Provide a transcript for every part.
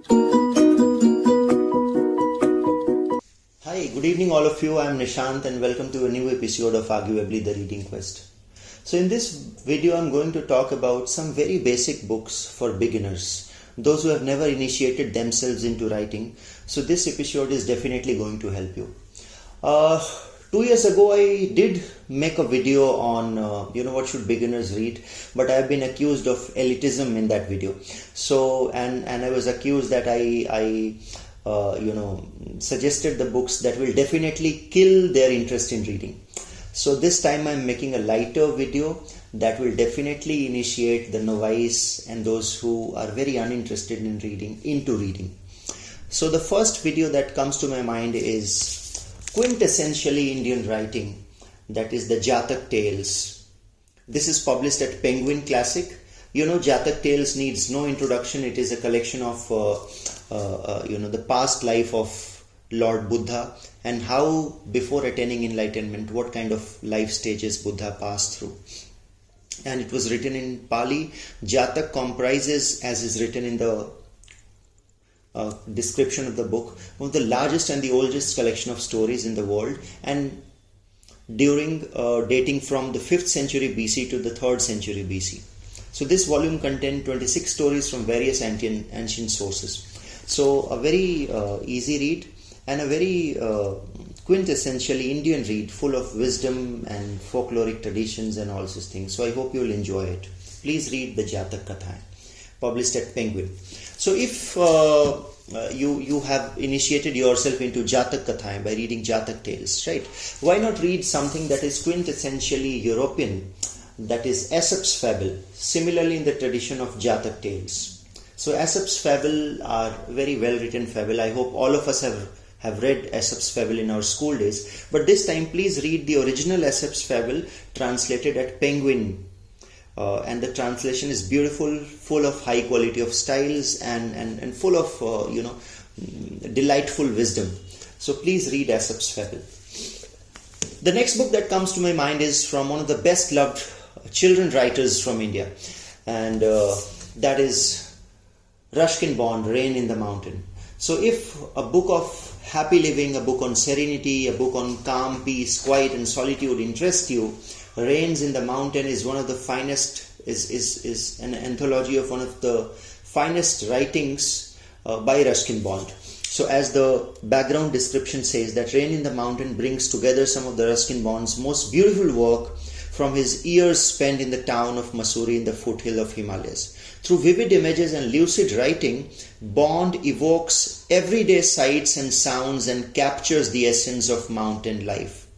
Hi, good evening all of you. I am Nishant and welcome to a new episode of Arguably the Reading Quest. So in this video I am going to talk about some very basic books for beginners, those who have never initiated themselves into writing. So this episode is definitely going to help you. 2 years ago I did make a video on what should beginners read, but I have been accused of elitism in that video. So and I was accused that I suggested the books that will definitely kill their interest in reading. So this time I'm making a lighter video that will definitely initiate the novice and those who are very uninterested in reading into reading. So the first video that comes to my mind is quintessentially Indian writing, that is the Jataka tales. This is published at Penguin Classic. Jataka tales needs no introduction. It is a collection of the past life of Lord Buddha and how before attaining enlightenment, what kind of life stages Buddha passed through. And it was written in Pali. Jataka comprises, as is written in the description of the book, one of the largest and the oldest collection of stories in the world, and dating from the 5th century BC to the 3rd century BC. So this volume contained 26 stories from various ancient sources. So a very easy read and a very quintessentially Indian read, full of wisdom and folkloric traditions and all these things. So I hope you will enjoy it. Please read the Jataka Katha, published at Penguin. So if you have initiated yourself into Jataka Katha by reading Jataka tales, right? Why not read something that is quintessentially European, that is Aesop's fable, similarly in the tradition of Jataka tales. So Aesop's fable are very well written fable. I hope all of us have read Aesop's fable in our school days. But this time please read the original Aesop's fable translated at Penguin. And the translation is beautiful, full of high quality of styles and full of delightful wisdom. So please read Aesop's fable. The next book that comes to my mind is from one of the best loved children writers from India, and that is Ruskin Bond, Rain in the Mountain. So if a book of happy living, a book on serenity, a book on calm, peace, quiet and solitude interests you, Rains in the Mountain is one of the finest, is an anthology of one of the finest writings by Ruskin Bond. So as the background description says, that Rain in the Mountain brings together some of the Ruskin Bond's most beautiful work from his years spent in the town of Mussoorie in the foothill of Himalayas. Through vivid images and lucid writing, Bond evokes everyday sights and sounds and captures the essence of mountain life.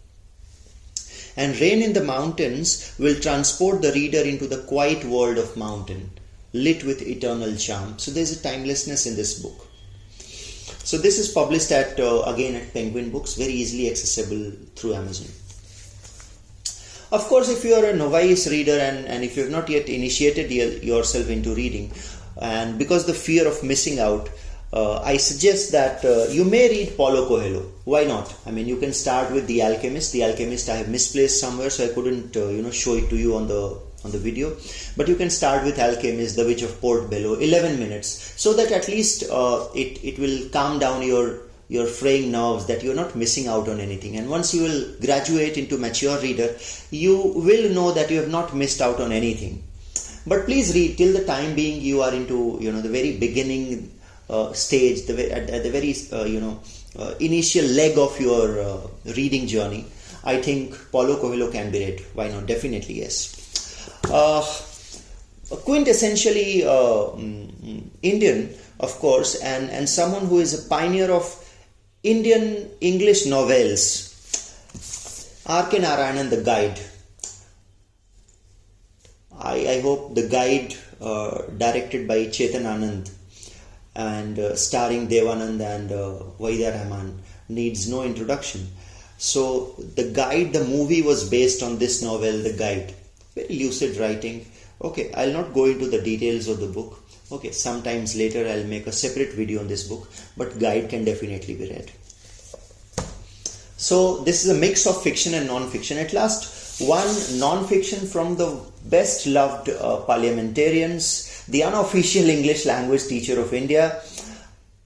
And Rain in the Mountains will transport the reader into the quiet world of mountain, lit with eternal charm. So there's a timelessness in this book. So this is published again at Penguin Books, very easily accessible through Amazon. Of course, if you are a novice reader and if you have not yet initiated yourself into reading, and because the fear of missing out, I suggest that you may read Paulo Coelho. Why not? I mean, you can start with The Alchemist. The Alchemist I have misplaced somewhere, so I couldn't show it to you on the video. But you can start with Alchemist, The Witch of Portobello, 11 minutes, so that at least it will calm down your fraying nerves, that you're not missing out on anything. And once you will graduate into mature reader, you will know that you have not missed out on anything. But please read till the time being you are into the very beginning stage, at the very initial leg of your reading journey. I think Paulo Coelho can be read. Why not? Definitely yes. Quintessentially Indian, of course, and someone who is a pioneer of Indian English novels, R.K. Narayanan, The Guide. I hope The Guide, directed by Chetan Anand and starring Devanand and Waida Rahman, needs no introduction. So The Guide, the movie, was based on this novel, The Guide. Very lucid writing. Okay, I'll not go into the details of the book. Okay, sometimes later I'll make a separate video on this book, but Guide can definitely be read. So this is a mix of fiction and non-fiction. At last, one non-fiction from the best loved parliamentarians, the unofficial English language teacher of India,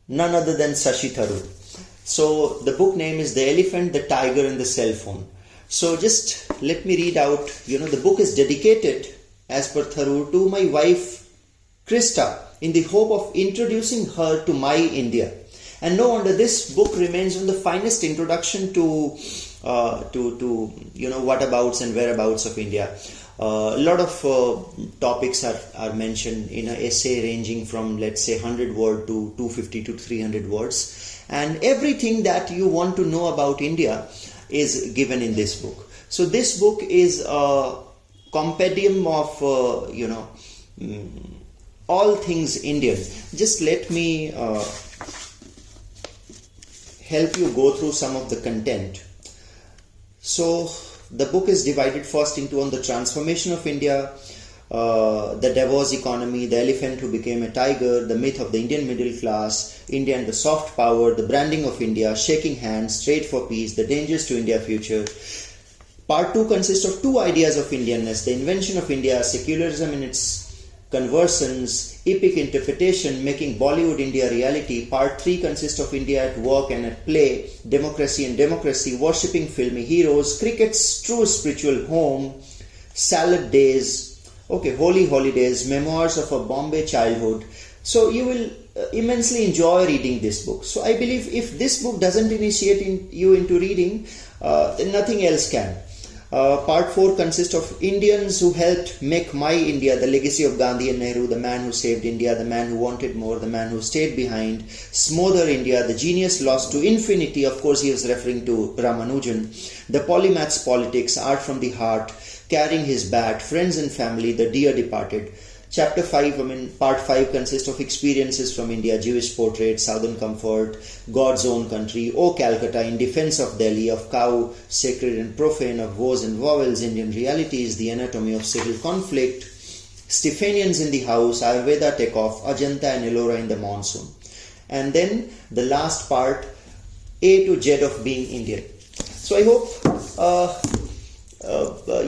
none other than Shashi Tharoor. So the book name is The Elephant, the Tiger and the Cell Phone. So just let me read out, the book is dedicated, as per Tharoor, to my wife Krista, in the hope of introducing her to my India. And no wonder this book remains one of the finest introduction to whatabouts and whereabouts of India. A lot of topics are mentioned in an essay ranging from, let's say, 100 word to 250 to 300 words, and everything that you want to know about India is given in this book. So this book is a compendium of all things Indian. Just let me help you go through some of the content. So the book is divided first into on the transformation of India, the Davos economy, the elephant who became a tiger, the myth of the Indian middle class, India and the soft power, the branding of India, shaking hands, trade for peace, the dangers to India future. Part 2 consists of two ideas of Indianness: the invention of India, secularism in its conversions, epic interpretation, making Bollywood India reality. Part 3 consists of India at work and at play, democracy and democracy, worshipping filmy heroes, cricket's true spiritual home, salad days, holy holidays, memoirs of a Bombay childhood. So you will immensely enjoy reading this book. So I believe if this book doesn't initiate you into reading, then nothing else can. Part 4 consists of Indians who helped make my India, the legacy of Gandhi and Nehru, the man who saved India, the man who wanted more, the man who stayed behind, smother India, the genius lost to infinity. Of course, he was referring to Ramanujan. The polymath's politics, art from the heart, carrying his bat, friends and family, the dear departed. Chapter 5, part 5 consists of experiences from India, Jewish portrait, southern comfort, God's own country, O Calcutta, in defense of Delhi, of cow, sacred and profane, of woes and vowels, Indian realities, the anatomy of civil conflict, Stephanians in the house, Ayurveda takeoff, Ajanta and Ellora in the monsoon. And then the last part, A to Z of being Indian. So I hope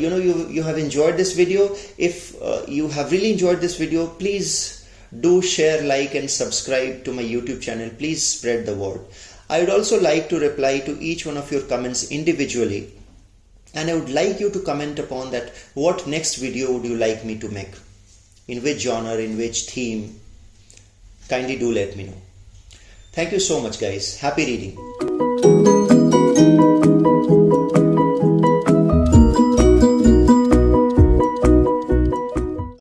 you have enjoyed this video. If you have really enjoyed this video, please do share, like and subscribe to my YouTube channel. Please spread the word. I would also like to reply to each one of your comments individually, and I would like you to comment upon that what next video would you like me to make, in which genre, in which theme. Kindly do let me know. Thank you so much, guys. Happy reading.